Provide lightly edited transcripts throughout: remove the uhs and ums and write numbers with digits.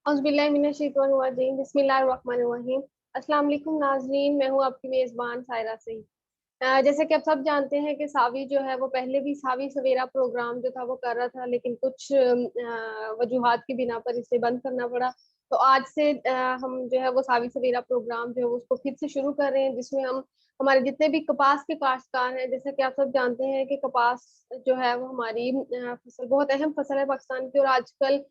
औज़ुबिल्लाहि बिस्मिल्लाहिर्रहमानिर्रहीम। अस्सलाम वालेकुम नाज़रीन, मैं हूँ आपकी मेज़बान सायरा सईद। जैसे कि आप सब जानते हैं कि सावी जो है वो पहले भी सावी सवेरा प्रोग्राम जो था वो कर रहा था, लेकिन कुछ वजूहात की बिना पर इसे बंद करना पड़ा। तो आज से हम जो है वो सावी सवेरा प्रोग्राम जो है वो उसको फिर से शुरू कर रहे हैं, जिसमें हम हमारे जितने भी कपास के काश्तकार हैं, जैसे कि आप सब जानते हैं कि कपास जो है वो हमारी फसल बहुत अहम फसल है पाकिस्तान की, और आजकल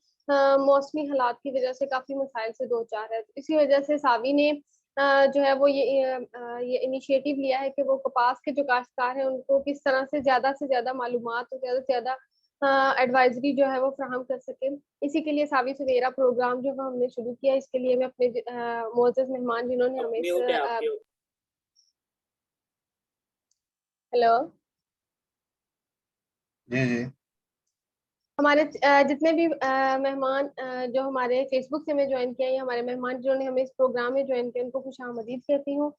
मौसमी हालात की वजह से काफ़ी मसाइल से दो चार है। तो इसी वजह से सावी ने जो है वो ये इनिशिएटिव लिया है कि वो कपास के जो काश्तकार हैं उनको किस तरह से ज़्यादा मालूमात और ज़्यादा से ज़्यादा एडवाइज़री जो है वो फ़राहम कर सकें। इसी के लिए सावी सवेरा प्रोग्राम जो है हमने शुरू किया। इसके लिए मैं अपने मुअज़्ज़ज़ मेहमान जिन्होंने आप हमें इस म्यूट है आप म्यूट। हेलो। जी जी। हमारे जितने भी मेहमान जो हमारे फेसबुक से हमें ज्वाइन किया, या हमारे मेहमान जिन्होंने हमें इस प्रोग्राम में ज्वाइन किया, उनको खुशामदीद कहती हूँ।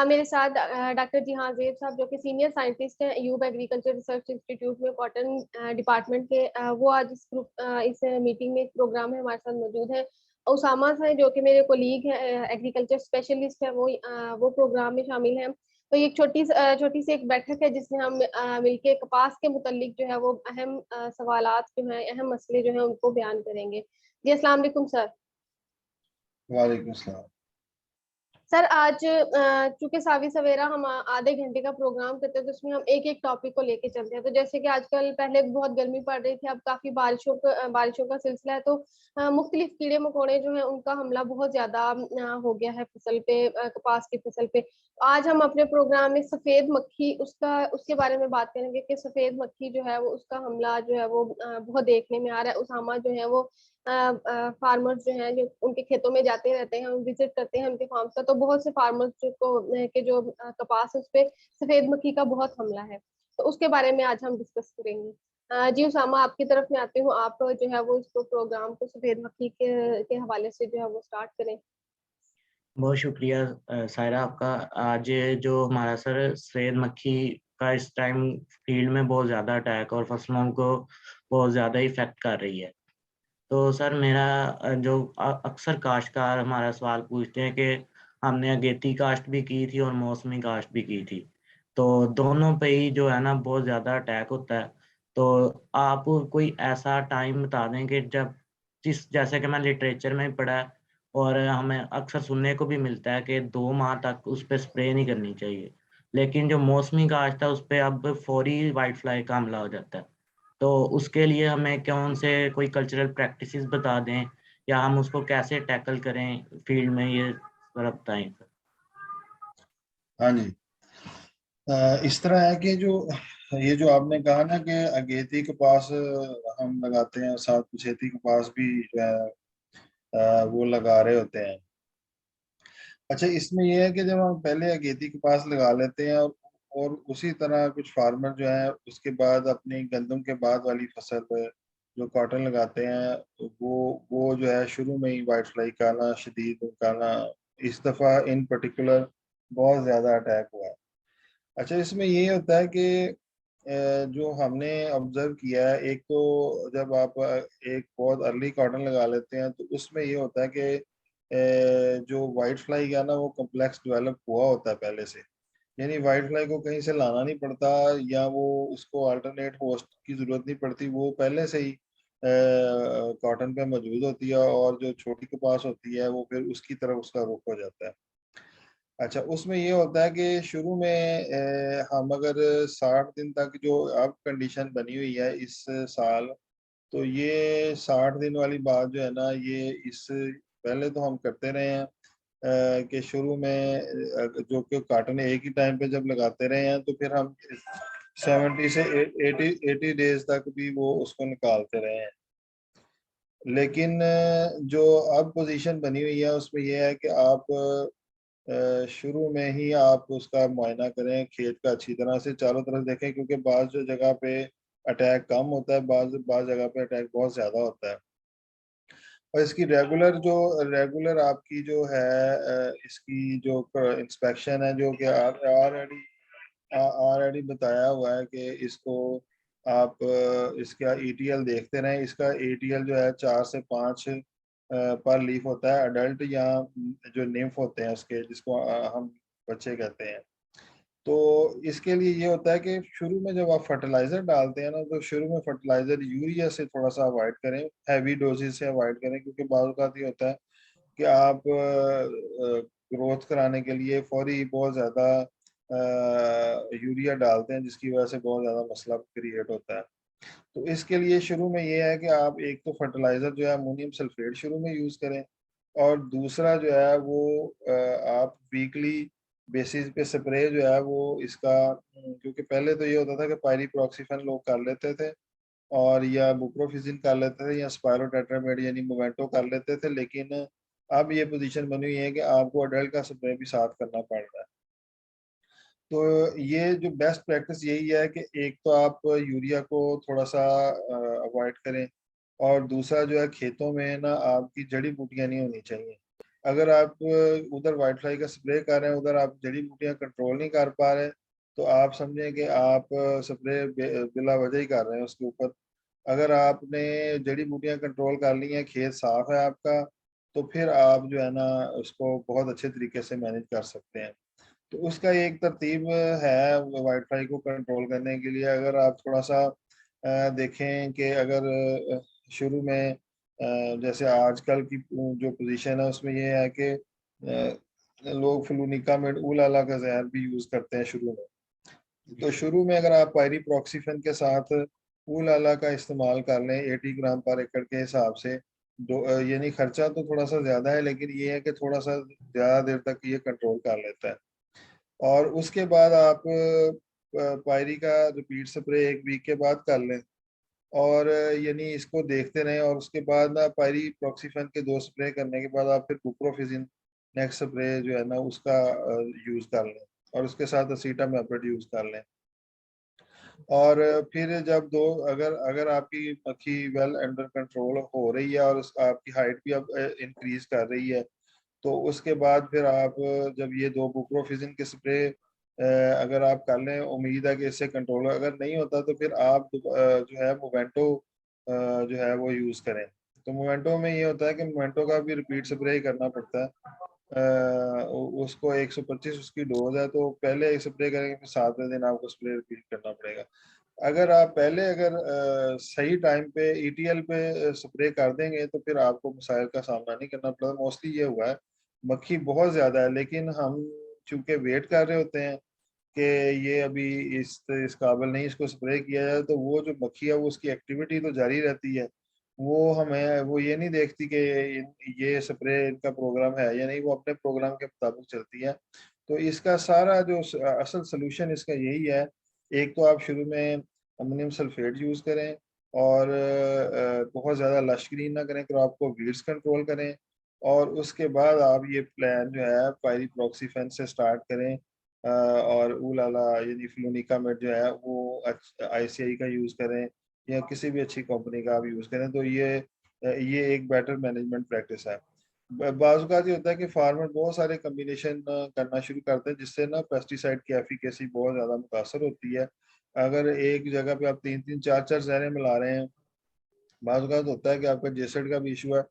मेरे साथ डॉक्टर जिहां ज़ेब साहब जो कि सीनियर साइंटिस्ट हैं अयूब एग्रीकल्चर रिसर्च इंस्टीट्यूट में कॉटन डिपार्टमेंट के, वो आज इस मीटिंग में, इस प्रोग्राम में हमारे साथ मौजूद हैं। उसामा हैं जो कि मेरे कोलीग हैं, एग्रीकल्चर स्पेशलिस्ट है, वो प्रोग्राम में शामिल हैं। तो ये एक छोटी सी एक बैठक है जिसमें हम मिलके कपास के मुतालिक जो है वो अहम सवालात जो हैं, अहम मसले जो हैं उनको बयान करेंगे। जी अस्सलाम वालेकुम सर। वालेकुम सलाम। सर आज चूंकि सावी सवेरा हम आधे घंटे का प्रोग्राम करते हैं, तो उसमें हम एक एक टॉपिक को लेके चलते हैं। तो जैसे कि आजकल, पहले बहुत गर्मी पड़ रही थी, अब काफी बारिशों का सिलसिला है, तो मुख्तलिफ कीड़े मकोड़े जो हैं उनका हमला बहुत ज्यादा हो गया है फसल पे, कपास की फसल पे। तो आज हम अपने प्रोग्राम में सफेद मक्खी, उसका उसके बारे में बात करेंगे कि सफेद मक्खी जो है वो, उसका हमला जो है वो बहुत देखने में आ रहा है। उसामा जो है वो फार्मर्स जो हैं, जो उनके खेतों में जाते रहते हैं, विजिट करते हैं उनके फार्म का, तो बहुत से फार्मर्स के जो कपास है उस पे सफेद मक्खी का बहुत हमला है। तो उसके बारे में आज हम डिस्कस करेंगे। जी उसामा, आपकी तरफ में आती हूँ। आप जो है वो इसको प्रोग्राम को सफेद मक्खी के हवाले से जो है वो स्टार्ट करें। बहुत शुक्रिया सायरा आपका। आज जो हमारा सर सफ़ेद मक्खी का इस टाइम फील्ड में बहुत ज़्यादा अटैक और फसलों को बहुत ज़्यादा इफ़ेक्ट कर रही है। तो सर मेरा जो अक्सर काश्तकार हमारा सवाल पूछते हैं कि हमने अगेती काश्त भी की थी और मौसमी काश्त भी की थी, तो दोनों पे ही जो है ना बहुत ज़्यादा अटैक होता है। तो आप कोई ऐसा टाइम बता दें कि जब जैसे कि मैं लिटरेचर में भी पढ़ा है और हमें अक्सर सुनने को भी मिलता है कि 2 माह तक उस पे स्प्रे नहीं करनी चाहिए। लेकिन जो मौसमी काश्त है उस पे अब फौरी व्हाइट फ्लाई का हमला हो जाता है। तो उसके लिए हमें कौन से कोई कल्चरल प्रैक्टिसेस बता दें या हम उसको कैसे टैकल करें फील्ड में, ये ज़रा बताएँ? हाँ जी। इस तरह है कि जो ये जो आपने कहा ना कि अगेती कपास हम लगाते हैं, साथ पछेती कपास भी जो है वो लगा रहे होते हैं। अच्छा, इसमें यह है कि जब हम पहले अगेती कपास लगा लेते हैं और उसी तरह कुछ फार्मर जो है उसके बाद अपनी गंदम के बाद वाली फसल जो कॉटन लगाते हैं, तो वो जो है शुरू में ही वाइट फ्लाई का आना, शदीद का आना, इस दफ़ा इन पर्टिकुलर बहुत ज़्यादा अटैक हुआ है। अच्छा, इसमें ये होता है कि जो हमने ऑब्जर्व किया है, एक तो जब आप एक बहुत अर्ली कॉटन लगा लेते हैं तो उसमें ये होता है कि जो वाइट फ्लाई का ना वो कम्प्लेक्स डेवलप हुआ होता है पहले से, यानी वाइट फ्लाई को कहीं से लाना नहीं पड़ता, या वो उसको अल्टरनेट होस्ट की ज़रूरत नहीं पड़ती, वो पहले से ही कॉटन पे मौजूद होती है, और जो छोटी कपास होती है वो फिर उसकी तरफ उसका रुख हो जाता है। अच्छा, उसमें ये होता है कि शुरू में हम अगर 60 दिन तक जो अब कंडीशन बनी हुई है इस साल, तो ये 60 दिन वाली बात जो है ना, ये इस पहले तो हम करते रहे हैं कि शुरू में जो कि काटने एक ही टाइम पे जब लगाते रहे हैं, तो फिर हम 70 से 80 डेज तक भी वो उसको निकालते रहे हैं। लेकिन जो अब पोजीशन बनी हुई है उसमें यह है कि आप शुरू में ही आप उसका मुआयना करें खेत का, अच्छी तरह से चारों तरफ देखें, क्योंकि बाज़ जो जगह पे अटैक कम होता है, बाज़ बाज़ जगह पे अटैक बहुत ज़्यादा होता है। और इसकी रेगुलर आपकी जो है इसकी जो इंस्पेक्शन है, जो कि ऑलरेडी ऑलरेडी बताया हुआ है कि इसको आप इसका ईटीएल देखते रहें। इसका ईटीएल जो है 4 से 5 पर लीफ होता है, अडल्ट या जो निम्फ होते हैं उसके, जिसको हम बच्चे कहते हैं। तो इसके लिए ये होता है कि शुरू में जब आप फर्टिलाइजर डालते हैं ना, तो शुरू में फर्टिलाइजर यूरिया से थोड़ा सा अवॉइड करें, हैवी डोजेस से अवॉइड करें, क्योंकि बाज़ औक़ात ये होता है कि आप ग्रोथ कराने के लिए फौरी बहुत ज़्यादा यूरिया डालते हैं, जिसकी वजह से बहुत ज़्यादा मसला क्रिएट होता है। तो इसके लिए शुरू में ये है कि आप एक तो फर्टिलाइज़र जो है अमोनियम सल्फेट शुरू में यूज़ करें, और दूसरा जो है वो आप वीकली बेसिस पे स्प्रे जो है वो इसका, क्योंकि पहले तो ये होता था कि पायरीप्रॉक्सीफेन लोग कर लेते थे, और या बुप्रोफिजिन कर लेते थे, या स्पायरोटेट्रामेड यानी मोमेंटो कर लेते थे, लेकिन अब ये पोजीशन बनी हुई है कि आपको अडल्ट का स्प्रे भी साथ करना पड़ रहा है। तो ये जो बेस्ट प्रैक्टिस यही है कि एक तो आप यूरिया को थोड़ा सा अवॉइड करें, और दूसरा जो है खेतों में ना आपकी जड़ी बूटियां नहीं होनी चाहिए। अगर आप उधर वाइट फ्लाई का स्प्रे कर रहे हैं, उधर आप जड़ी बूटियां कंट्रोल नहीं कर पा रहे, तो आप समझें कि आप स्प्रे बिला वजह ही कर रहे हैं उसके ऊपर। अगर आपने जड़ी बूटियां कंट्रोल कर ली हैं, खेत साफ है आपका, तो फिर आप जो है ना उसको बहुत अच्छे तरीके से मैनेज कर सकते हैं। तो उसका एक तरतीब है वाइट फ्लाई को कंट्रोल करने के लिए। अगर आप थोड़ा सा देखें कि अगर शुरू में जैसे आजकल की जो पोजीशन है उसमें ये है कि लोग फ्लूनिकामिड उलाला का जहर भी यूज़ करते हैं शुरू में। तो शुरू में अगर आप पायरीप्रॉक्सीफेन के साथ उलाला का इस्तेमाल कर लें 80 ग्राम पर एकड़ के हिसाब से, यानी खर्चा तो थोड़ा सा ज़्यादा है, लेकिन ये है कि थोड़ा सा ज़्यादा देर तक ये कंट्रोल कर लेता है। और उसके बाद आप पायरी का रिपीट स्प्रे 1 वीक के बाद कर लें, और यानी इसको देखते रहें, और उसके बाद ना पायरी प्रॉक्सीफेन के 2 स्प्रे करने के बाद आप फिर बुप्रोफिजिन नेक्स्ट स्प्रे जो है ना उसका यूज़ कर लें, और उसके साथ असीटामेप्रिड यूज़ कर लें। और फिर जब दो अगर अगर आपकी मक्खी वेल अंडर कंट्रोल हो रही है, और आपकी हाइट भी अब इंक्रीज कर रही है, तो उसके बाद फिर आप जब ये 2 बुप्रोफिजिन के स्प्रे अगर आप कर लें, उम्मीद है कि इससे कंट्रोल, अगर नहीं होता तो फिर आप जो है मोमेंटो जो है वो यूज़ करें। तो मोमेंटो में ये होता है कि मोमेंटो का भी रिपीट स्प्रे ही करना पड़ता है। उसको 125 उसकी डोज है, तो पहले एक स्प्रे करेंगे, फिर 7वें दिन आपको स्प्रे रिपीट करना पड़ेगा। अगर आप पहले सही टाइम पे ईटीएल पे स्प्रे कर देंगे, तो फिर आपको मसाइल का सामना नहीं करना पड़ता। मोस्टली ये हुआ है, मक्खी बहुत ज़्यादा है, लेकिन हम चूँकि वेट कर रहे होते हैं कि ये अभी इस काबिल नहीं इसको स्प्रे किया जाए, तो वो जो मक्खी है वो उसकी एक्टिविटी तो जारी रहती है। वो ये नहीं देखती कि ये स्प्रे इनका प्रोग्राम है या नहीं, वो अपने प्रोग्राम के मुताबिक चलती है। तो इसका सारा जो असल सॉल्यूशन इसका यही है, एक तो आप शुरू में अमोनियम सल्फेट यूज़ करें, और बहुत ज़्यादा लश ग्रीन ना करें, तो आपको वीड्स कंट्रोल करें, और उसके बाद आप ये प्लान जो है पायरीप्रॉक्सीफेन से स्टार्ट करें, और उलाला यानी फ्लूनिकामिड जो है वो आईसीआई का यूज़ करें, या किसी भी अच्छी कंपनी का आप यूज़ करें, तो ये एक बेटर मैनेजमेंट प्रैक्टिस है। बाज़ औक़ात ये होता है कि फार्मर बहुत सारे कॉम्बिनेशन करना शुरू करते हैं, जिससे ना पेस्टिसाइड की एफिकेसी बहुत ज़्यादा मुतासर होती है। अगर एक जगह पे आप 3-3 4-4 ज़हरें मिला रहे हैं, बाज़ औक़ात होता है कि आपका जेसड का भी इशू है,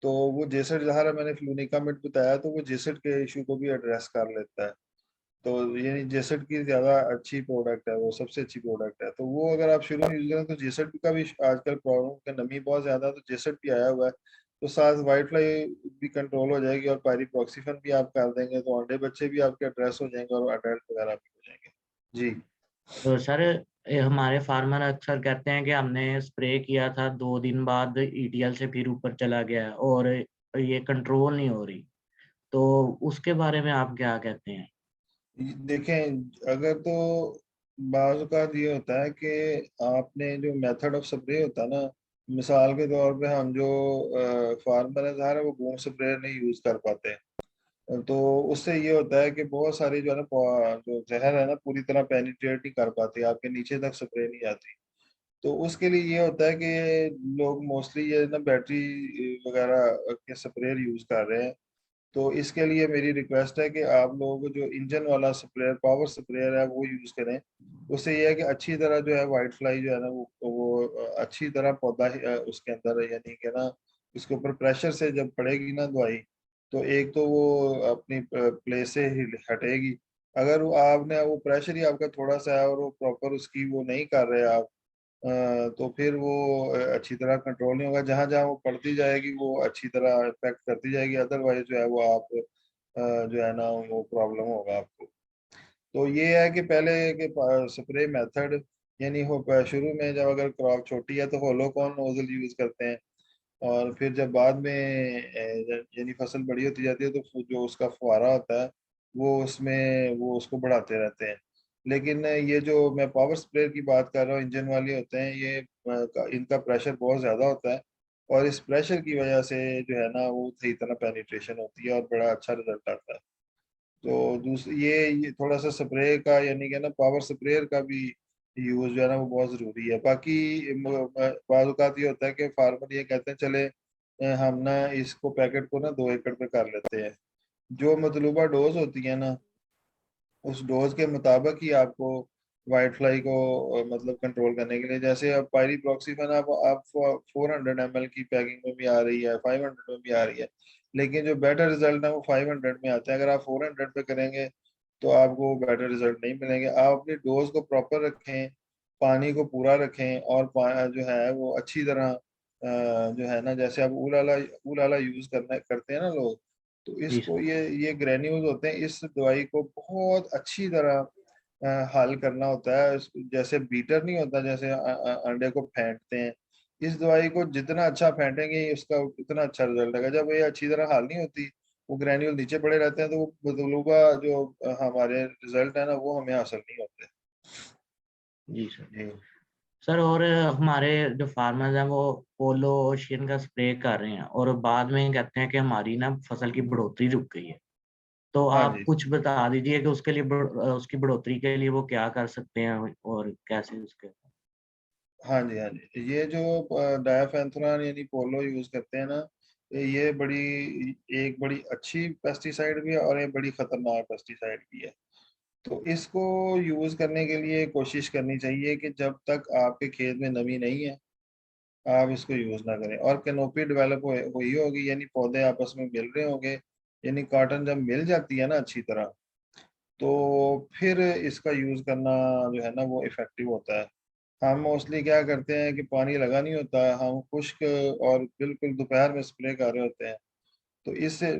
तो वो जेसड ज़हर मैंने फ्लूनिकामिड बताया, तो वो जेसड के इशू को भी एड्रेस कर लेता है। तो यानी जेसड की ज़्यादा अच्छी प्रोडक्ट है, वो सबसे अच्छी प्रोडक्ट है। तो वो अगर आप शुरू में यूज़ करें, तो जेसड का भी आजकल प्रॉब्लम है, नमी बहुत ज़्यादा है, तो जेसड भी आया हुआ है। तो साथ व्हाइट फ्लाई भी कंट्रोल हो जाएगी, और पायरीप्रॉक्सीफेन भी आप कर देंगे, तो अंडे बच्चे भी आपके एड्रेस हो जाएंगे, और अडल्ट वगैरह भी हो जाएंगे। जी। तो सर हमारे फार्मर अक्सर कहते हैं कि हमने स्प्रे किया था 2 दिन बाद ईटीएल से फिर ऊपर चला गया और ये कंट्रोल नहीं हो रही। तो उसके बारे में आप क्या कहते हैं? देखें, अगर तो बाज़ औक़ात ये होता है कि आपने जो मेथड ऑफ स्प्रे होता है ना, मिसाल के तौर पे हम जो फार्मर है ज़ाहिर है वो बूम स्प्रे नहीं यूज़ कर पाते। तो उससे ये होता है कि बहुत सारी जो है ना जो ज़हर है ना पूरी तरह पेनिट्रेट नहीं कर पाती, आपके नीचे तक स्प्रे नहीं आती। तो उसके लिए ये होता है कि लोग मोस्टली ये ना बैटरी वगैरह के स्प्रेयर यूज़ कर रहे हैं। तो इसके लिए मेरी रिक्वेस्ट है कि आप लोग जो इंजन वाला स्प्रेयर, पावर स्प्रेयर है वो यूज़ करें। उससे ये है कि अच्छी तरह जो है व्हाइट फ्लाई जो है ना वो अच्छी तरह पौधा उसके अंदर यानी कि ना इसके ऊपर प्रेशर से जब पड़ेगी ना दवाई, तो एक तो वो अपनी प्लेस से ही हटेगी। अगर वो आपने वो प्रेशर ही आपका थोड़ा सा है और वो प्रॉपर उसकी वो नहीं कर रहे आप, तो फिर वो अच्छी तरह कंट्रोल नहीं होगा। जहाँ जहाँ वो पड़ती जाएगी वो अच्छी तरह इफेक्ट करती जाएगी, अदरवाइज जो है वो आप जो है ना वो प्रॉब्लम होगा आपको। तो ये है कि पहले के स्प्रे मेथड, यानी हो शुरू में जब अगर क्रॉप छोटी है तो होलोकॉन नोजल यूज करते हैं, और फिर जब बाद में यानी फसल बड़ी होती जाती है तो जो उसका फुहारा होता है वो उसमें वो उसको बढ़ाते रहते हैं। लेकिन ये जो मैं पावर स्प्रेयर की बात कर रहा हूँ, इंजन वाले होते हैं ये, इनका प्रेशर बहुत ज़्यादा होता है, और इस प्रेशर की वजह से जो है ना वो सही तरह पेनिट्रेशन होती है और बड़ा अच्छा रिजल्ट आता है। तो दूसरी ये थोड़ा सा स्प्रे का यानी कि ना पावर स्प्रेयर का भी यूज जो है ना वो बहुत ज़रूरी है। बाकी बाज़ औक़ात ये होता है कि फार्मर ये कहते हैं चले हम ना इसको पैकेट को ना 2 एकड़ पे कर लेते हैं। जो मतलूबा डोज होती है ना उस डोज के मुताबिक ही आपको वाइट फ्लाई को मतलब कंट्रोल करने के लिए, जैसे अब पायरीप्रॉक्सीफेन आप 400 ml की पैकिंग में भी आ रही है, 500 में भी आ रही है, लेकिन जो बेटर रिजल्ट है वो 500 में आते हैं। अगर आप 400 पे करेंगे तो आपको बेटर रिजल्ट नहीं मिलेंगे। आप अपनी डोज को प्रॉपर रखें, पानी को पूरा रखें, और जो है वो अच्छी तरह जो है ना, जैसे आप ऊल आला यूज करते हैं ना लोग, तो जी इसको सर। ये ग्रेन्यूल्स होते हैं, इस दवाई को बहुत अच्छी तरह हल करना होता है। जैसे बीटर नहीं होता, जैसे अंडे को फेंटते हैं, इस दवाई को जितना अच्छा फेंटेंगे उसका उतना अच्छा रिजल्ट आएगा। जब ये अच्छी तरह हल नहीं होती, वो ग्रेन्यूल नीचे पड़े रहते हैं, तो वो मतलूबा जो हमारे रिजल्ट है ना वो हमें हासिल नहीं होते। जी सर। जी सर और हमारे जो फार्मर्स हैं वो पोलो ओशियन का स्प्रे कर रहे हैं और बाद में कहते हैं कि हमारी ना फसल की बढ़ोतरी रुक गई है। तो हाँ आप जी। कुछ बता दीजिए कि उसके लिए उसकी बढ़ोतरी के लिए वो क्या कर सकते हैं और कैसे उसके। हाँ जी, हाँ जी, ये जो डायाफेंथ्रान यानी पोलो यूज करते हैं ना, ये एक बड़ी अच्छी पेस्टिसाइड भी है और ये बड़ी खतरनाक पेस्टिसाइड भी है। तो इसको यूज करने के लिए कोशिश करनी चाहिए कि जब तक आपके खेत में नमी नहीं है आप इसको यूज ना करें, और कैनोपी डेवलप हुई होगी, यानी पौधे आपस में मिल रहे होंगे, यानी कॉटन जब मिल जाती है ना अच्छी तरह, तो फिर इसका यूज करना जो है ना वो इफेक्टिव होता है। हम मोस्टली क्या करते हैं कि पानी लगा नहीं होता, हम खुश्क और बिल्कुल दोपहर में स्प्रे कर रहे होते हैं। तो इससे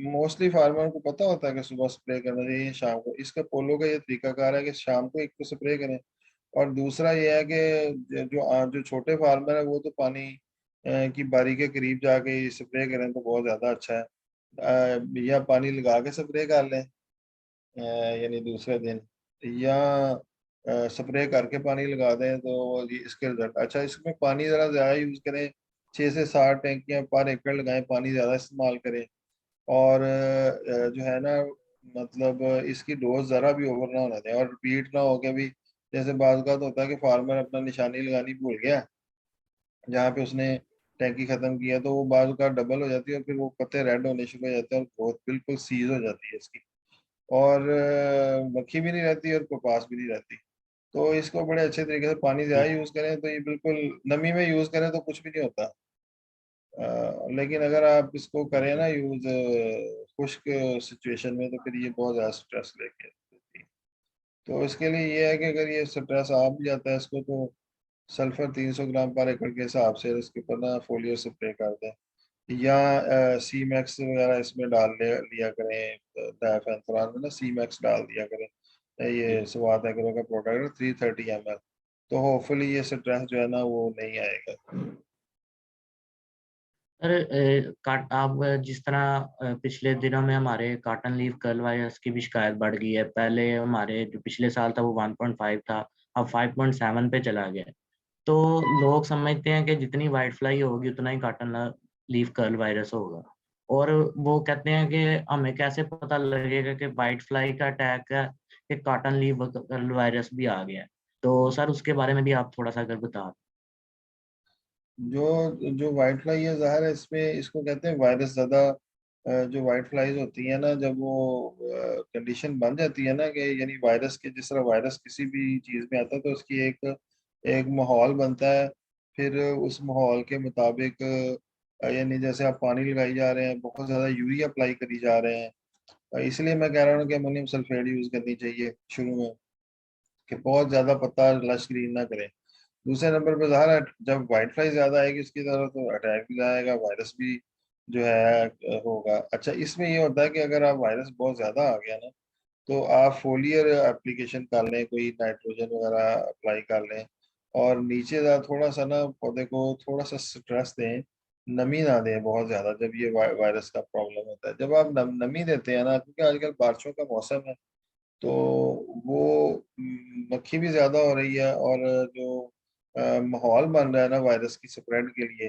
मोस्टली फार्मर को पता होता है कि सुबह स्प्रे करना चाहिए, शाम को। इसका पोलो का ये तरीकाकार है कि शाम को एक तो स्प्रे करें, और दूसरा ये है कि जो छोटे फार्मर है वो तो पानी की बारी के करीब जाके स्प्रे करें तो बहुत ज़्यादा अच्छा है। या पानी लगा के स्प्रे कर लें, यानी दूसरे दिन, या स्प्रे करके पानी लगा दें तो इसके रिजल्ट अच्छा। इसमें पानी ज़रा ज़्यादा यूज़ करें, 6 से 7 टैंकियाँ पर एकड़ लगाएं, पानी ज़्यादा इस्तेमाल करें। और जो है ना मतलब इसकी डोज ज़रा भी ओवर ना होने दें, और रिपीट ना हो के भी, जैसे बात का तो होता है कि फार्मर अपना निशानी लगानी भूल गया जहाँ पे उसने टैंकी खत्म किया, तो वो बाद का डबल हो जाती है और फिर वो पत्ते रेड होने शुरू हो जाते हैं और ग्रोथ बिल्कुल सीज हो जाती है इसकी, और मक्खी भी नहीं रहती और कपास भी नहीं रहती। तो इसको बड़े अच्छे तरीके से पानी ज़्यादा जी यूज़ करें तो ये बिल्कुल, नमी में यूज़ करें तो कुछ भी नहीं होता। लेकिन अगर आप इसको करें ना यूज़ खुश्क सिचुएशन में, तो फिर ये बहुत ज़्यादा स्ट्रेस लेके देती है। तो इसके लिए ये है कि अगर ये स्ट्रेस आ भी जाता है इसको, तो सल्फर 300 ग्राम पर एकड़ के हिसाब से इसके ऊपर ना फोलियर स्प्रे कर दें, या सी मैक्स वगैरह इसमें लिया करें, डायफेंथ्रान में ना सी मैक्स डाल दिया करें। जी। ये स्वाद एग्रो का प्रोडक्ट है 330 ml, तो होपफुली ये स्ट्रेस जो है ना वो नहीं आएगा। सर आप जिस तरह पिछले दिनों में हमारे कॉटन लीफ कर्ल वायरस की भी शिकायत बढ़ गई है। पहले हमारे जो पिछले साल था वो 1.5 था, अब 5.7 पे चला गया है। तो लोग समझते हैं कि जितनी वाइट फ्लाई होगी उतना ही कॉटन लीफ कर्ल वायरस होगा, और वो कहते हैं कि हमें कैसे पता लगेगा कि वाइट फ्लाई का अटैक है कि कॉटन लीफ कर्ल वायरस भी आ गया है। तो सर उसके बारे में भी आप थोड़ा सा अगर बता। जो जो वाइट फ्लाई है ज़ाहिर है इसमें, इसको कहते हैं वायरस ज़्यादा। जो वाइट फ्लाईज होती है ना, जब वो कंडीशन बन जाती है ना कि यानी वायरस के, जिस तरह वायरस किसी भी चीज़ में आता है तो उसकी एक एक माहौल बनता है, फिर उस माहौल के मुताबिक यानी जैसे आप पानी लगाई जा रहे हैं, बहुत ज़्यादा यूरिया अप्लाई करी जा रहे हैं। इसलिए मैं कह रहा हूँ कि अमोनियम सल्फेट यूज़ करनी चाहिए शुरू में, कि बहुत ज़्यादा पत्ता लश ग्रीन ना करें। दूसरे नंबर पर ज़ाहिर है जब वाइट फ्लाई ज़्यादा आएगी उसकी तरफ तो अटैक भी आएगा, वायरस भी जो है होगा। अच्छा, इसमें ये होता है कि अगर आप वायरस बहुत ज़्यादा आ गया ना, तो आप फोलियर एप्लीकेशन कर लें, कोई नाइट्रोजन वगैरह अप्लाई कर लें, और नीचे थोड़ा सा ना पौधे को थोड़ा सा स्ट्रेस दें, नमी ना दें बहुत ज़्यादा जब ये वायरस का प्रॉब्लम होता है। जब आप नमी देते हैं ना, क्योंकि आजकल बारिशों का मौसम है, तो वो मक्खी भी ज़्यादा हो रही है, और जो माहौल बन रहा है ना वायरस की स्प्रेड के लिए,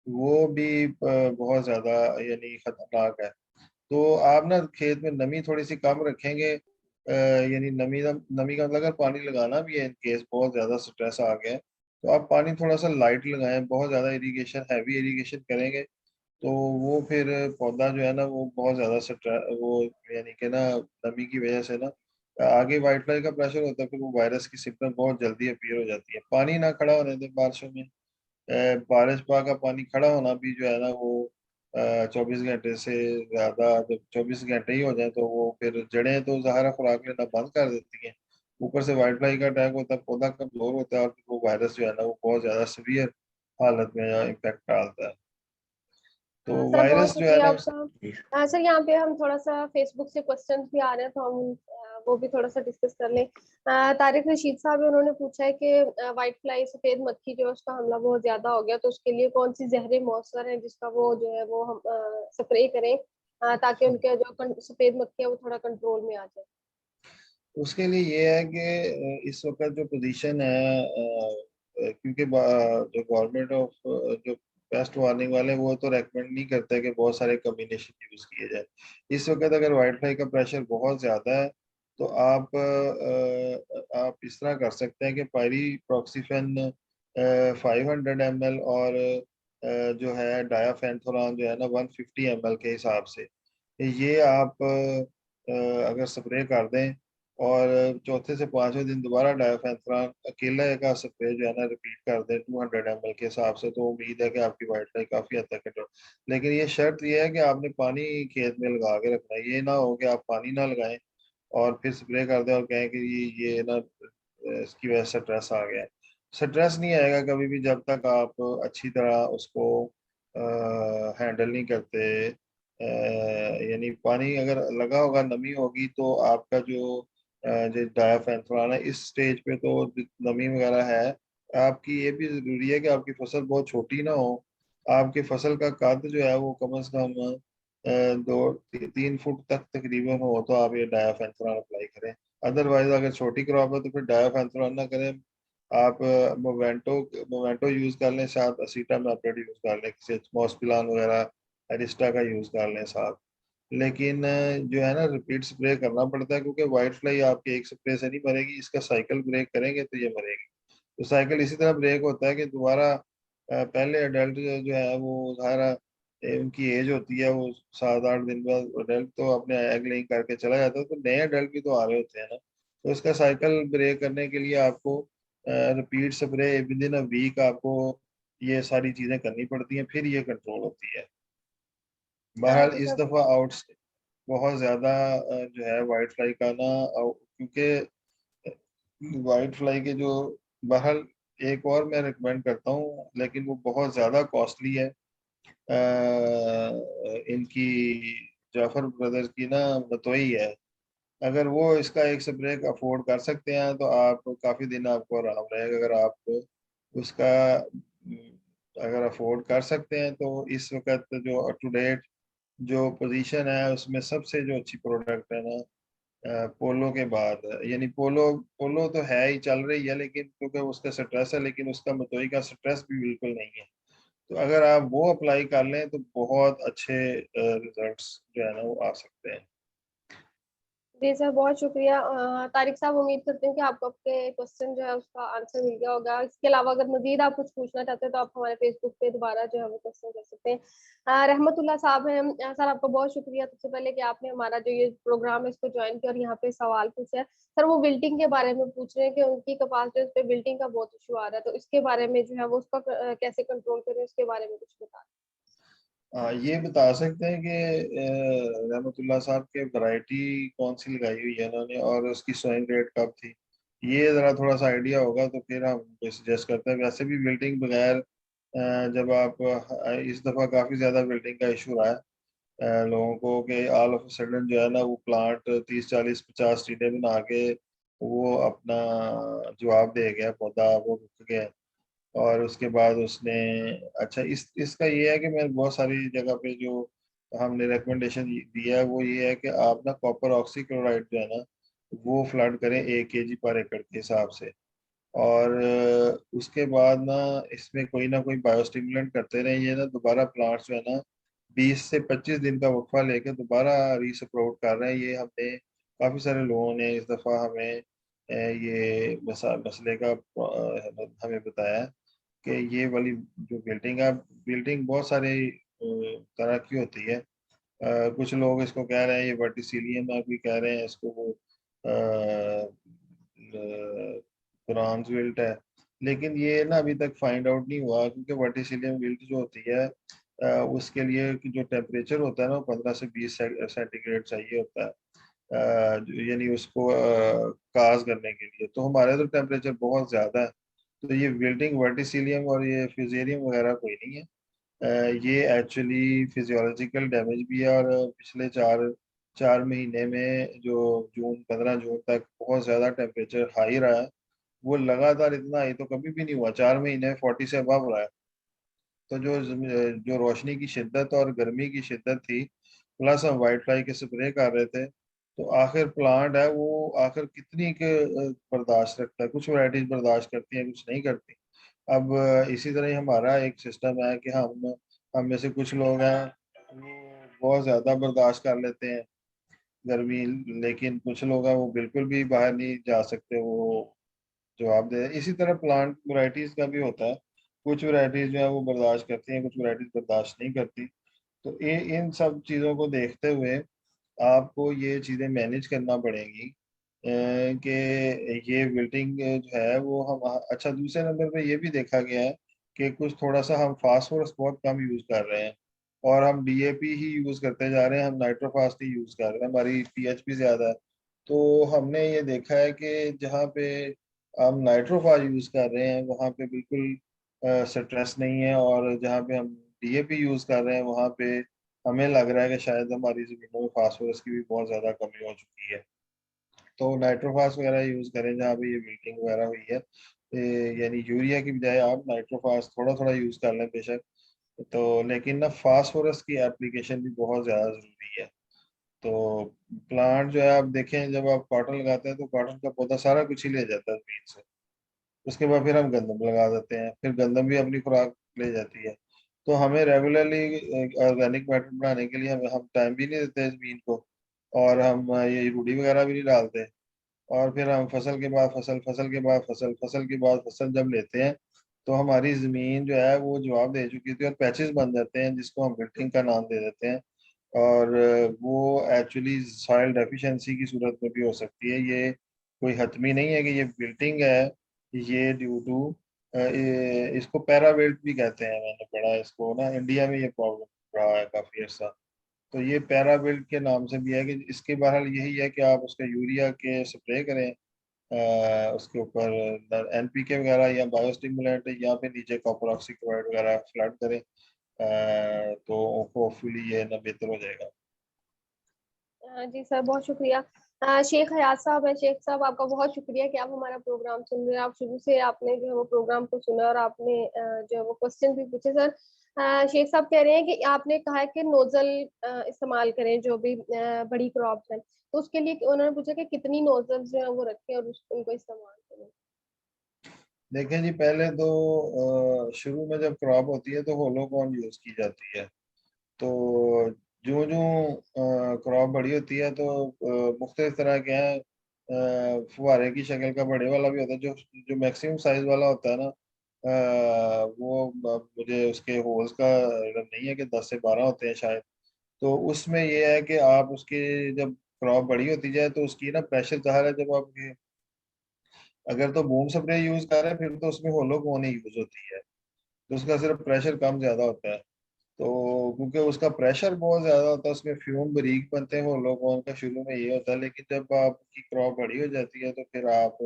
वो भी बहुत ज़्यादा यानी खतरनाक है। तो आप ना खेत में नमी थोड़ी सी कम रखेंगे, यानी नमी का मतलब अगर पानी लगाना भी है इन केस बहुत ज़्यादा स्ट्रेस आ गया है, तो आप पानी थोड़ा सा लाइट लगाएं। बहुत ज़्यादा इरिगेशन, हैवी इरिगेशन करेंगे तो वो फिर पौधा जो है ना वो बहुत ज़्यादा स्ट्रेस, वो यानी कि ना नमी की वजह से ना आगे वाइट फ्लाई का प्रेशर होता है, फिर वो वायरस की सिम्टम बहुत जल्दी अपीयर हो जाती है। पानी ना खड़ा होने दें बारिशों में। बारिश का पानी खड़ा होना भी जो है ना वो 24 घंटे से ज़्यादा, जब 24 घंटे ही हो जाए तो वो फिर जड़ें तो ज़ाहिर खुराक लेना बंद कर देती हैं। ऊपर से वाइट फ्लाई का अटैक होता है, पौधा कमजोर होता है, और फिर वो वायरस जो है ना वो बहुत ज़्यादा सीवियर हालत में इम्पैक्ट डालता है। तो सर बहुत वायरस जो है शुक्रिया ना आपका। सर यहाँ पे हम थोड़ा सा फेसबुक से क्वेश्चंस भी आ रहे हैं, तो हम वो भी थोड़ा सा डिस्कस कर लें। तारिक रशीद साहब है, उन्होंने पूछा है कि व्हाइट फ्लाई सफेद मक्खी जो है उसका हमला बहुत ज्यादा हो गया, तो उसके लिए कौन सी जहरी मौसर है जिसका वो जो है वो हम स्प्रे करें, ताकि उनके जो सफेद मक्खी है वो थोड़ा कंट्रोल में आ जाए। उसके लिए ये है कि इस वक्त जो पोजीशन है, क्योंकि जो गवर्नमेंट ऑफ जो पेस्ट वार्निंग वाले वो तो रेकमेंड नहीं करते कि बहुत सारे कम्बिनेशन यूज किए जाए। इस वक्त अगर वाइट फ्लाई का प्रेशर बहुत ज्यादा है, तो आप इस तरह कर सकते हैं कि पायरी प्रॉक्सीफेन 500 ml, और जो है डायाफेंथोरान जो है ना 150 ml के हिसाब से, ये आप अगर स्प्रे कर दें, और चौथे से पांचवें दिन दोबारा डायफेंथ्रान अकेला का स्प्रे जो है ना रिपीट कर दें 200 ml के हिसाब से, तो उम्मीद है कि आपकी वाइट फ्लाई काफी हद तक कंट्रोल। लेकिन ये शर्त ये है कि आपने पानी खेत में लगा के रखना है। ये ना हो कि आप पानी ना लगाएं और फिर स्प्रे कर दें और कहें कि ये ना इसकी वजह से स्ट्रेस आ गया है। स्ट्रेस नहीं आएगा कभी भी जब तक आप अच्छी तरह उसको हैंडल नहीं करते। यानी पानी अगर लगा होगा, नमी होगी, तो आपका जो डायाफेंथ्रान है इस स्टेज पे तो नमी वगैरह है। आपकी ये भी जरूरी है कि आपकी फसल बहुत छोटी ना हो। आपकी फसल का कद जो है वो कम से कम 2-3 फुट तक तकरीबन हो, तो आप ये डायाफेंथ्रान अप्लाई करें। अदरवाइज अगर छोटी क्रॉप है तो फिर डायाफेंथ्रान ना करें। आप मोवेंटो मोवेंटो यूज कर लें, साथ असीटामेप्रिड यूज कर लें, किसी मॉस्पिलान वगैरह एरिस्टा का यूज कर लें साथ। लेकिन जो है ना रिपीट स्प्रे करना पड़ता है, क्योंकि वाइट फ्लाई आपके एक स्प्रे से नहीं मरेगी, इसका साइकिल ब्रेक करेंगे तो ये मरेगी। तो साइकिल इसी तरह ब्रेक होता है कि दोबारा पहले अडल्ट जो है वो ज़ाहिर उनकी एज होती है, वो 7-8 दिन बाद अडल्ट तो अपने एग लेइंग करके चला जाता है, तो नए अडल्ट भी तो आ रहे होते हैं ना। तो इसका साइकिल ब्रेक करने के लिए आपको repeat spray within a week आपको ये सारी चीज़ें करनी पड़ती हैं, फिर ये कंट्रोल होती है। बहरहाल जी इस सर। दफ़ा आउट बहुत ज़्यादा जो है वाइट फ्लाई का ना, क्योंकि वाइट फ्लाई के जो, बहरहाल एक और मैं रिकमेंड करता हूँ, लेकिन वो बहुत ज़्यादा कॉस्टली है। इनकी जाफर ब्रदर्स की ना बतोई है। अगर वो इसका एक स्प्रे अफोर्ड कर सकते हैं तो आप काफ़ी दिन आपको आराम रहेगा। अगर आप उसका अगर अफोर्ड कर सकते हैं तो इस वक्त जो अप टू डेट जो पोजीशन है उसमें सबसे जो अच्छी प्रोडक्ट है ना पोलो के बाद है। यानी पोलो पोलो तो है ही, चल रही है, लेकिन क्योंकि उसका स्ट्रेस है, लेकिन उसका मतोई का स्ट्रेस भी बिल्कुल नहीं है। तो अगर आप वो अप्लाई कर लें तो बहुत अच्छे रिजल्ट्स जो है ना वो आ सकते हैं। जी सर बहुत शुक्रिया। तारिक साहब, उम्मीद करते हैं कि आपको आपके क्वेश्चन जो है उसका आंसर मिल गया होगा। इसके अलावा अगर मजीद आप कुछ पूछना चाहते हैं तो आप हमारे फेसबुक पे दोबारा जो है वो क्वेश्चन कर सकते हैं। रहमतुल्लाह साहब हैं, सर आपका बहुत शुक्रिया सबसे पहले कि आपने हमारा जो ये प्रोग्राम है इसको ज्वाइन किया और यहाँ पे सवाल पूछा है। सर वो विल्टिंग के बारे में पूछ रहे हैं कि उनकी कपास जो है उस पे विल्टिंग का बहुत इशू आ रहा है, तो इसके बारे में जो है वो उसका कैसे कंट्रोल करें उसके बारे में कुछ बता दें। ये बता सकते हैं कि रहमतुल्लाह साहब के वैरायटी कौन सी लगाई हुई है उन्होंने और उसकी सोइंग रेट कब थी? ये जरा थोड़ा सा आइडिया होगा तो फिर हम सजेस्ट करते हैं। वैसे भी विल्टिंग बगैर जब आप इस दफ़ा काफ़ी ज़्यादा विल्टिंग का इशू रहा है लोगों को कि ऑल ऑफ सडन जो है ना वो प्लांट 30 40 50 टीले बना के वो अपना जवाब दे गया, पौधा वो रुक गया। और उसके बाद उसने अच्छा इसका ये है कि मैं बहुत सारी जगह पे जो हमने रिकमेंडेशन दिया है वो ये है कि आप ना कॉपर ऑक्सीक्लोराइड जो है ना वो फ्लड करें 1 kg पर एकड़ के हिसाब से। और उसके बाद ना इसमें कोई ना कोई बायोस्टिमुलेंट करते रहे। ये ना दोबारा प्लांट्स जो है ना 20 से 25 दिन का वक्फा लेके दोबारा रीसप्रोट कर रहे हैं। ये हमने काफ़ी सारे लोगों ने इस दफ़ा हमें ये मसले का हमें बताया है कि ये वाली जो बिल्डिंग है, बिल्डिंग बहुत सारे तरह की होती है। कुछ लोग इसको कह रहे हैं ये वर्टिसिलियम है, कोई कह रहे हैं इसको वो ब्रॉन्ज विल्ट है। लेकिन ये ना अभी तक फाइंड आउट नहीं हुआ क्योंकि वर्टिसिलियम विल्ट जो होती है उसके लिए कि जो टेम्परेचर होता है ना वो 15 से 20 सेंटीग्रेड चाहिए होता है यानी उसको काज करने के लिए। तो हमारे तो टेम्परेचर बहुत ज़्यादा है। तो ये विल्टिंग वर्टिसिलियम और ये फ्यूजेरियम वगैरह कोई नहीं है। ये एक्चुअली फिजियोलॉजिकल डैमेज भी है। और पिछले 4 4 महीने में जो जून 15 जून तक बहुत ज़्यादा टेम्परेचर हाई रहा है। वो लगातार इतना हाई तो कभी भी नहीं हुआ, 4 महीने 40 से अबव रहा है। तो जो रोशनी की शिद्दत और गर्मी की शिद्दत थी प्लस हम वाइट फ्लाई के स्प्रे कर रहे थे तो आखिर प्लांट है वो आखिर कितनी के बर्दाश्त रखता है। कुछ वैरायटीज बर्दाश्त करती हैं, कुछ नहीं करती। अब इसी तरह ही हमारा एक सिस्टम है कि हम में से कुछ लोग हैं वो बहुत ज़्यादा बर्दाश्त कर लेते हैं गर्मी। लेकिन कुछ लोग हैं वो बिल्कुल भी बाहर नहीं जा सकते, वो जवाब दे। इसी तरह प्लांट वैरायटीज का भी होता है। कुछ वैरायटीज जो है वो बर्दाश्त करती हैं, कुछ वैरायटीज बर्दाश्त नहीं करती। तो इन सब चीज़ों को देखते हुए आपको ये चीज़ें मैनेज करना पड़ेंगी कि ये विल्टिंग जो है वो हम अच्छा। दूसरे नंबर पे ये भी देखा गया है कि कुछ थोड़ा सा हम फास्फोरस बहुत कम यूज़ कर रहे हैं और हम डीएपी ही यूज़ करते जा रहे हैं, हम नाइट्रोफास नहीं यूज़ कर रहे हैं, हमारी पीएच भी ज़्यादा है। तो हमने ये देखा है कि जहाँ पे हम नाइट्रोफास यूज़ कर रहे हैं वहाँ पे बिल्कुल स्ट्रेस नहीं है, और जहाँ पे हम डीएपी यूज़ कर रहे हैं वहाँ पे हमें लग रहा है कि शायद हमारी ज़मीनों में फास्फोरस की भी बहुत ज़्यादा कमी हो चुकी है। तो नाइट्रोफास वगैरह यूज़ करें जहाँ पे ये विल्टिंग वगैरह हुई है। यानी यूरिया की बजाय आप नाइट्रोफास थोड़ा थोड़ा यूज़ कर लें बेशक। तो लेकिन ना फास्फोरस की एप्लीकेशन भी बहुत ज़्यादा ज़रूरी है। तो प्लांट जो है आप देखें जब आप कॉटन लगाते हैं तो कॉटन का पौधा सारा कुछ ही ले जाता है ज़मीन से। उसके बाद फिर हम गंदम लगा देते हैं, फिर गंदम भी अपनी खुराक ले जाती है। तो हमें रेगुलरली ऑर्गेनिक मैटर बनाने के लिए हम टाइम भी नहीं देते ज़मीन को, और हम ये रूढ़ी वगैरह भी नहीं डालते। और फिर हम फसल के बाद फसल, फसल के बाद फसल, फसल के बाद फसल जब लेते हैं तो हमारी ज़मीन जो है वो जवाब दे चुकी थी और पैचेस बन जाते हैं जिसको हम विल्टिंग का नाम दे देते हैं। और वो एक्चुअली सॉइल डेफिशिएंसी की सूरत में भी हो सकती है। ये कोई हतमी नहीं है कि ये विल्टिंग है, ये ड्यू टू इसको पैराविल्ट भी कहते हैं। मैंने पढ़ा है इसको ना, इंडिया में ये प्रॉब्लम रहा है काफ़ी अर्सा। तो ये पैराबिल्ट के नाम से भी है कि इसके बहरहाल यही है कि आप उसका यूरिया के स्प्रे करें उसके ऊपर एनपीके वगैरह या बायोस्टिमुलेंट या फिर नीचे कॉपर ऑक्सीक्लोराइड वगैरह फ्लड करें। तो होपफुली ये ना बेहतर हो जाएगा। जी सर, बहुत शुक्रिया। शेख हयात साहब है। शेख साहब, आपका बहुत शुक्रिया कि आप हमारा प्रोग्राम सुन रहे हैं। आप शुरू से आपने जो है वो प्रोग्राम को सुना और आपने जो है वो क्वेश्चन भी पूछे। सर, शेख साहब कह रहे हैं कि आपने कहा है कि नोजल इस्तेमाल करें जो भी बड़ी क्रॉप्स हैं, तो उसके लिए उन्होंने पूछा कि कितनी नोजल जो है वो रखें और उनको इस्तेमाल करें। देखें जी, पहले तो शुरू में जब क्रॉप होती है तो होलो कौन यूज की जाती है। तो जो जो क्रॉप बड़ी होती है तो मुख्तलिफ तरह के हैं। फुहारे की शक्ल का बड़े वाला भी होता है, जो जो मैक्सिमम साइज वाला होता है ना वो मुझे उसके होल्स का इल्म नहीं है कि 10 से 12 होते हैं शायद। तो उसमें ये है कि आप उसकी जब क्रॉप बड़ी होती जाए तो उसकी ना प्रेशर ज़ाहिर है जब आप अगर तो बूम स्प्रे यूज कर रहे हैं फिर तो उसमें होलो कौन ही यूज होती है, तो उसका सिर्फ प्रेशर कम ज्यादा होता है। तो क्योंकि उसका प्रेशर बहुत ज्यादा होता है, उसमें फ्यूम बारीक बनते हैं, वो लोगों का शुरू में ये होता है, लेकिन जब आपकी क्रॉप बड़ी हो जाती है तो फिर आप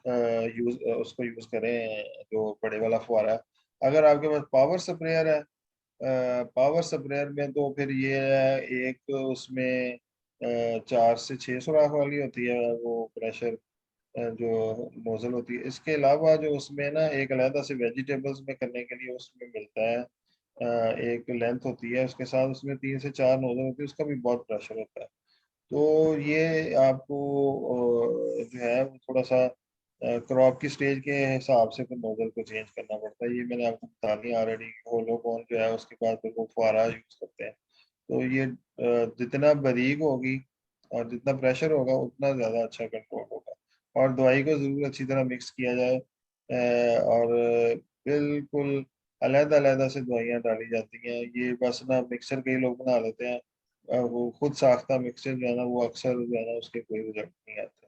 उसको यूज करें जो बड़े वाला फुहारा। अगर आपके पास पावर स्प्रेयर है, पावर स्प्रेयर में तो फिर ये है, एक उसमें 4 से 6 सुराख वाली होती है वो प्रेशर जो नोजल होती है। इसके अलावा जो उसमें ना एक अलग से वेजिटेबल्स में करने के लिए उसमें मिलता है, एक लेंथ होती है उसके साथ, उसमें 3 से 4 नोजल होती है, उसका भी बहुत प्रेशर होता है। तो ये आपको जो है वो थोड़ा सा क्रॉप की स्टेज के हिसाब से फिर नोजल को चेंज करना पड़ता है। ये मैंने आपको बता दिया ऑलरेडी। होलो कौन जो है उसके बाद फिर वो फुहारा यूज करते हैं। तो ये जितना बारीक होगी और जितना प्रेशर होगा उतना ज़्यादा अच्छा कंट्रोल होगा। और दवाई को ज़रूर अच्छी तरह मिक्स किया जाए, और बिल्कुल अलग-अलग से दवाइयाँ डाली जाती हैं। ये बस ना मिक्सचर कई लोग बना लेते हैं, वो खुद साख्ता मिक्सचर जो है ना वो अक्सर जो है ना उसके कोई रिजल्ट नहीं आते।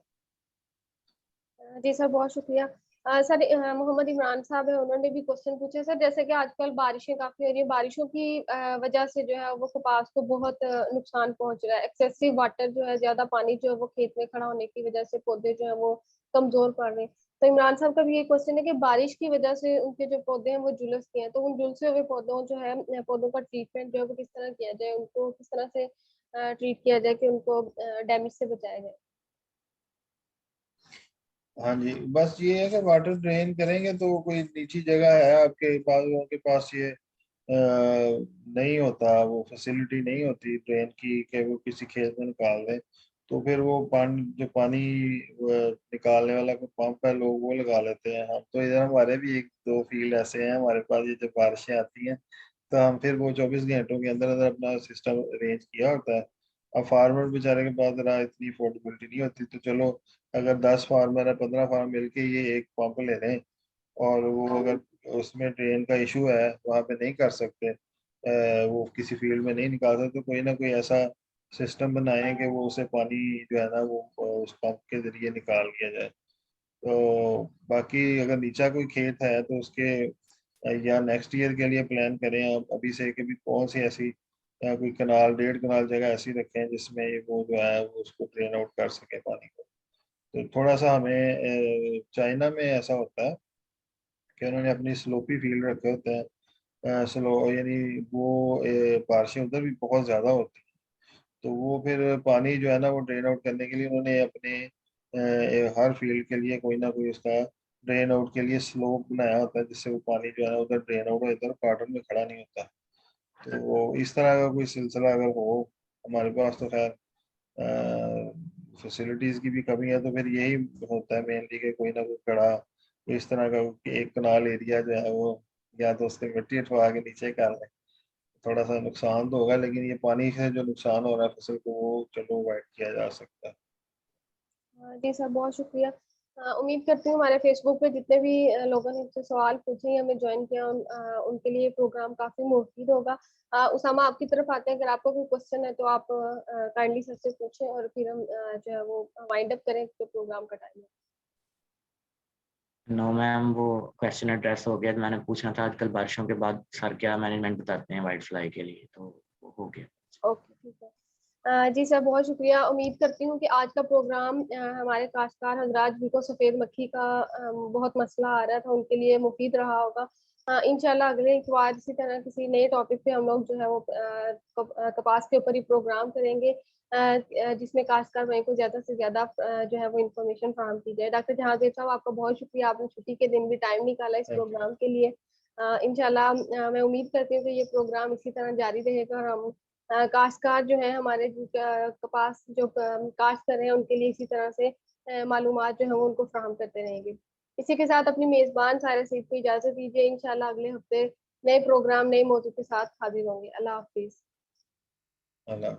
जी सर, बहुत शुक्रिया। सर, मोहम्मद इमरान साहब है, उन्होंने भी क्वेश्चन पूछे सर। जैसे कि आजकल बारिशें काफ़ी हो रही हैं, बारिशों की वजह से जो है वो कपास को बहुत नुकसान पहुँच रहा है। एक्सेसिव वाटर जो है, ज़्यादा पानी जो है वो खेत में खड़ा होने की वजह से पौधे जो है वो कमज़ोर पड़ रहे हैं। तो इमरान साहब का भी ये क्वेश्चन है कि बारिश की वजह से उनके जो पौधे हैं वो झुलस गए हैं, तो उन झुलसे हुए पौधों जो है पौधों का ट्रीटमेंट जो है वो किस तरह किया जाए? उनको किस तरह से ट्रीट किया जाए कि उनको डैमेज से बचाया जाए? हाँ जी, बस ये है कि वाटर ड्रेन करेंगे तो कोई नीची जगह है आपके पास, उनके पास ये नहीं होता, वो फैसिलिटी नहीं होती ड्रेन की कि वो किसी खेत में निकाल दें। तो फिर वो पानी जो पानी निकालने वाला कोई पंप है, लोग वो लगा लेते हैं। हम तो इधर हमारे भी 1-2 फील्ड ऐसे हैं हमारे पास, ये जब बारिशें आती हैं तो हम फिर वो 24 घंटों के अंदर अंदर अपना सिस्टम अरेंज किया होता है। अब फार्मर बेचारे के पास जरा इतनी अफोर्डेबिलिटी नहीं होती, तो चलो अगर 10 फार्मर है, 15 फार्मर मिलके ये एक पंप ले लें, और वो अगर उसमें ड्रेन का इशू है वहाँ पे नहीं कर सकते, वो किसी फील्ड में नहीं निकाल सकते, तो कोई ना कोई ऐसा सिस्टम बनाएं कि वो उसे पानी जो है ना वो उस पंप के जरिए निकाल लिया जाए। तो बाकी अगर नीचा कोई खेत है तो उसके या नेक्स्ट ईयर के लिए प्लान करें आप अभी से कि भी कौन सी ऐसी कोई कनाल, 1.5 कनाल जगह ऐसी रखें जिसमें वो जो है वो उसको ड्रेन आउट कर सके पानी को। तो थोड़ा सा हमें चाइना में ऐसा होता है कि उन्होंने अपनी स्लोपी फील्ड रखे होते हैं, स्लो यानी वो बारिशें उधर भी बहुत ज़्यादा होती हैं। तो वो फिर पानी जो है ना वो ड्रेन आउट करने के लिए उन्होंने अपने हर फील्ड के लिए कोई ना कोई उसका ड्रेन आउट के लिए स्लोप बनाया होता है, जिससे वो पानी जो है ना उधर ड्रेन आउट हो, इधर कार्टन में खड़ा नहीं होता। तो वो इस तरह का कोई सिलसिला अगर हो हमारे पास, तो खैर फैसिलिटीज की भी कमी है, तो फिर यही होता है मेनली कि कोई ना कोई कड़ा इस तरह का एक कनाल एरिया जो है वो या तो उसके मिट्टी हटवा के नीचे कर लें। थोड़ा सा नुकसान तो होगा, लेकिन ये पानी से जो नुकसान हो रहा है फसल को वो चलो अवॉइड किया जा सकता है। जी सर, बहुत शुक्रिया। उम्मीद करती हूँ हमारे फेसबुक पे जितने भी लोगों ने मुझसे सवाल पूछे या हमें ज्वाइन किया, उनके लिए प्रोग्राम काफ़ी मुफीद होगा। उसामा, आपकी तरफ आते हैं, अगर आपको कोई क्वेश्चन है तो आप काइंडली सर से पूछें और फिर हम जो है वो वाइंड अप करें तो प्रोग्राम का टाइम है। नो मैम, वो क्वेश्चन एड्रेस हो गया। मैंने पूछना था आजकल बारिशों के बाद सर क्या मैनेजमेंट बताते हैं वाइट फ्लाई के लिए, तो वो हो गया। ओके, ठीक है। जी सर, बहुत शुक्रिया। उम्मीद करती हूँ कि आज का प्रोग्राम हमारे काश्तकार हजरात जिनको सफ़ेद मक्खी का बहुत मसला आ रहा था उनके लिए मुफीद रहा होगा। इंशाल्लाह अगले इतवार इसी तरह किसी नए टॉपिक पे हम लोग जो है वो कपास के ऊपर ही प्रोग्राम करेंगे, जिसमें काश्तकार भाई को ज़्यादा से ज़्यादा जो है वो इन्फॉर्मेशन फराहम की जाए। डॉक्टर जहांगीर साहब, आपका बहुत शुक्रिया, आपने छुट्टी के दिन भी टाइम निकाला इस थैंक यू। प्रोग्राम के लिए। इंशाल्लाह मैं उम्मीद करती हूँ कि ये प्रोग्राम इसी तरह जारी रहेगा और हम काश्तकार जो है हमारे जो कपास जो काश्त कर रहे हैं उनके लिए इसी तरह से मालूमात जो है वो उनको फराहम करते रहेंगे। इसी के साथ अपनी मेजबान सारे सईद को इजाजत दीजिए। इंशाल्लाह अगले हफ्ते नए प्रोग्राम नए मौजू के साथ हाजिर होंगे। अल्लाह हाफिज। अल्लाह।